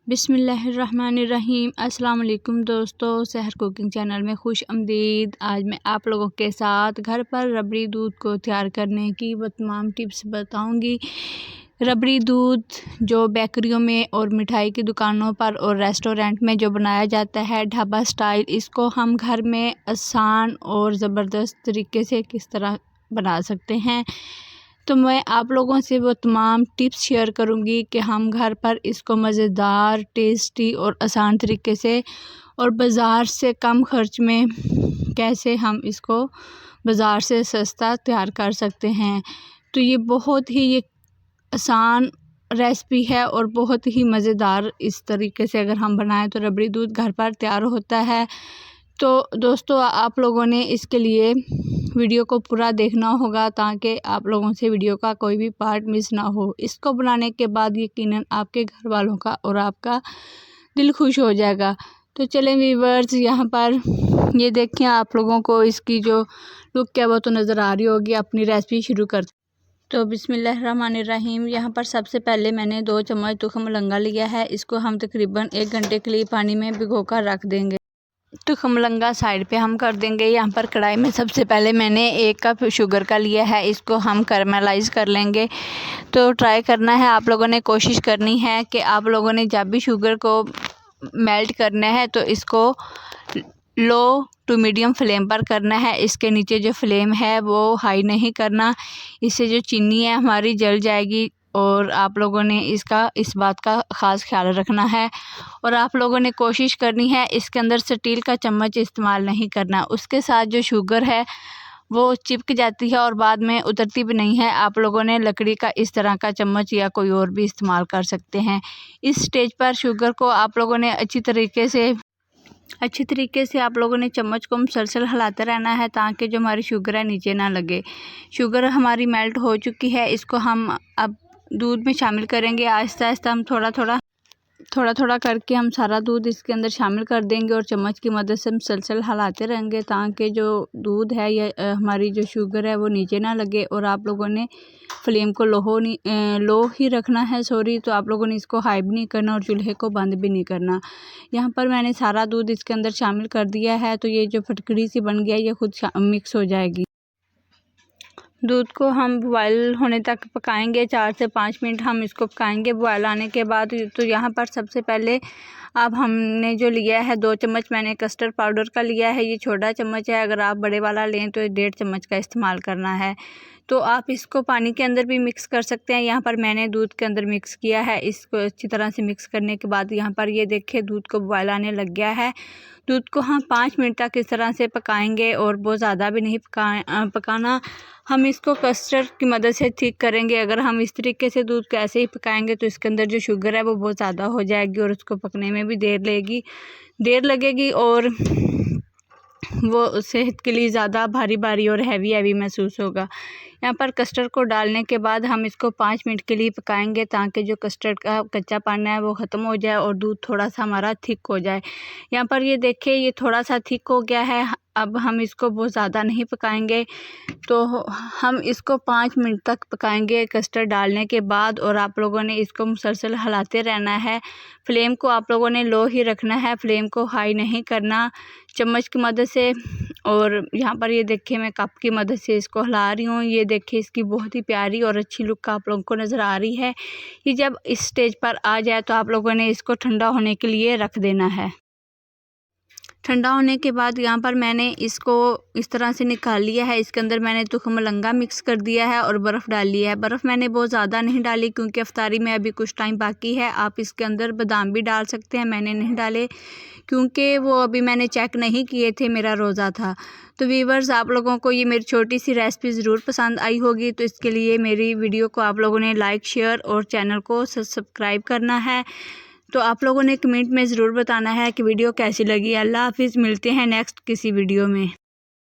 बिस्मिल्लाहिर्रहमानिर्रहीम। अस्सलाम वालेकुम दोस्तों, सहर कुकिंग चैनल में खुश आमदीद। आज मैं आप लोगों के साथ घर पर रबड़ी दूध को तैयार करने की वो तमाम टिप्स बताऊंगी। रबड़ी दूध जो बेकरियों में और मिठाई की दुकानों पर और रेस्टोरेंट में जो बनाया जाता है ढाबा स्टाइल, इसको हम घर में आसान और ज़बरदस्त तरीके से किस तरह बना सकते हैं, तो मैं आप लोगों से वो तमाम टिप्स शेयर करूंगी कि हम घर पर इसको मज़ेदार, टेस्टी और आसान तरीके से और बाज़ार से कम खर्च में कैसे हम इसको बाज़ार से सस्ता तैयार कर सकते हैं। तो ये बहुत ही आसान रेसिपी है और बहुत ही मज़ेदार। इस तरीके से अगर हम बनाएं तो रबड़ी दूध घर पर तैयार होता है। तो दोस्तों, आप लोगों ने इसके लिए वीडियो को पूरा देखना होगा ताकि आप लोगों से वीडियो का कोई भी पार्ट मिस ना हो। इसको बनाने के बाद यकीनन आपके घर वालों का और आपका दिल खुश हो जाएगा। तो चलें व्यूअर्स, यहाँ पर ये देखें, आप लोगों को इसकी जो लुक क्या वो तो नज़र आ रही होगी। अपनी रेसिपी शुरू करते। तो बिस्मिल्लाहिर्रहमानिर्रहीम। यहाँ पर सबसे पहले मैंने 2 चम्मच तुखम लंगा लिया है। इसको हम तकरीबन 1 घंटे के लिए पानी में भिगोकर रख देंगे। तुखम लंगा साइड पे हम कर देंगे। यहाँ पर कढ़ाई में सबसे पहले मैंने 1 कप शुगर का लिया है। इसको हम कैरमलाइज़ कर लेंगे। तो ट्राई करना है, आप लोगों ने कोशिश करनी है कि आप लोगों ने जब भी शुगर को मेल्ट करना है तो इसको लो टू मीडियम फ्लेम पर करना है। इसके नीचे जो फ्लेम है वो हाई नहीं करना, इससे जो चीनी है हमारी जल जाएगी और आप लोगों ने इस बात का ख़ास ख्याल रखना है। और आप लोगों ने कोशिश करनी है इसके अंदर स्टील का चम्मच इस्तेमाल नहीं करना। उसके साथ जो शुगर है वो चिपक जाती है और बाद में उतरती भी नहीं है। आप लोगों ने लकड़ी का इस तरह का चम्मच या कोई और भी इस्तेमाल कर सकते हैं। इस स्टेज पर शुगर को आप लोगों ने अच्छी तरीके से आप लोगों ने चम्मच को मुसलसल हिलाते रहना है ताकि जो हमारी शुगर है नीचे ना लगे। शुगर हमारी मेल्ट हो चुकी है। इसको हम अब दूध में शामिल करेंगे। आहिस्ता आहिस्ता हम थोड़ा थोड़ा करके हम सारा दूध इसके अंदर शामिल कर देंगे और चम्मच की मदद से मुसलसल हिलाते रहेंगे ताकि जो दूध है या हमारी जो शुगर है वो नीचे ना लगे। और आप लोगों ने फ्लेम को लो ही रखना है। तो आप लोगों ने इसको हाई भी नहीं करना और चूल्हे को बंद भी नहीं करना। यहाँ पर मैंने सारा दूध इसके अंदर शामिल कर दिया है। तो ये जो फटकड़ी सी बन गया ये खुद मिक्स हो जाएगी। दूध को हम बॉयल होने तक पकाएंगे। 4 से 5 मिनट हम इसको पकाएंगे बॉयल आने के बाद। तो यहाँ पर सबसे पहले अब हमने जो लिया है 2 चम्मच मैंने कस्टर्ड पाउडर का लिया है। ये छोटा चम्मच है, अगर आप बड़े वाला लें तो 1.5 चम्मच का इस्तेमाल करना है। तो आप इसको पानी के अंदर भी मिक्स कर सकते हैं। यहाँ पर मैंने दूध के अंदर मिक्स किया है। इसको अच्छी तरह से मिक्स करने के बाद यहाँ पर ये देखिए दूध को बॉयल आने लग गया है। दूध को हम 5 मिनट तक इस तरह से पकाएंगे और बहुत ज़्यादा भी नहीं पकाना। हम इसको कस्टर्ड की मदद से ठीक करेंगे। अगर हम इस तरीके से दूध को ऐसे ही पकाएंगे तो इसके अंदर जो शुगर है वो बहुत ज़्यादा हो जाएगी और उसको पकने में भी देर लगेगी और वो सेहत के लिए ज़्यादा भारी और हैवी महसूस होगा। यहाँ पर कस्टर्ड को डालने के बाद हम इसको 5 मिनट के लिए पकाएंगे ताकि जो कस्टर्ड का कच्चापन है वो ख़त्म हो जाए और दूध थोड़ा सा हमारा थिक हो जाए। यहाँ पर ये देखिए ये थोड़ा सा थिक हो गया है। अब हम इसको बहुत ज़्यादा नहीं पकाएंगे। तो हम इसको 5 मिनट तक पकाएंगे कस्टर्ड डालने के बाद। और आप लोगों ने इसको मुसलसल हिलाते रहना है। फ्लेम को आप लोगों ने लो ही रखना है, फ्लेम को हाई नहीं करना चम्मच की मदद से। और यहाँ पर ये देखिए मैं कप की मदद से इसको हिला रही हूँ। ये देखिए इसकी बहुत ही प्यारी और अच्छी लुक आप लोगों को नज़र आ रही है। ये जब इस स्टेज पर आ जाए तो आप लोगों ने इसको ठंडा होने के लिए रख देना है। ठंडा होने के बाद यहाँ पर मैंने इसको इस तरह से निकाल लिया है। इसके अंदर मैंने तुखम लंगा मिक्स कर दिया है और बर्फ़ डाल लिया है। बर्फ़ मैंने बहुत ज़्यादा नहीं डाली क्योंकि अफ्तारी में अभी कुछ टाइम बाकी है। आप इसके अंदर बादाम भी डाल सकते हैं, मैंने नहीं डाले क्योंकि वो अभी मैंने चेक नहीं किए थे, मेरा रोज़ा था। तो व्यूअर्स, आप लोगों को ये मेरी छोटी सी रेसिपी ज़रूर पसंद आई होगी। तो इसके लिए मेरी वीडियो को आप लोगों ने लाइक, शेयर और चैनल को सब्सक्राइब करना है। तो आप लोगों ने कमेंट में ज़रूर बताना है कि वीडियो कैसी लगी। अल्लाह हाफिज़, मिलते हैं नेक्स्ट किसी वीडियो में।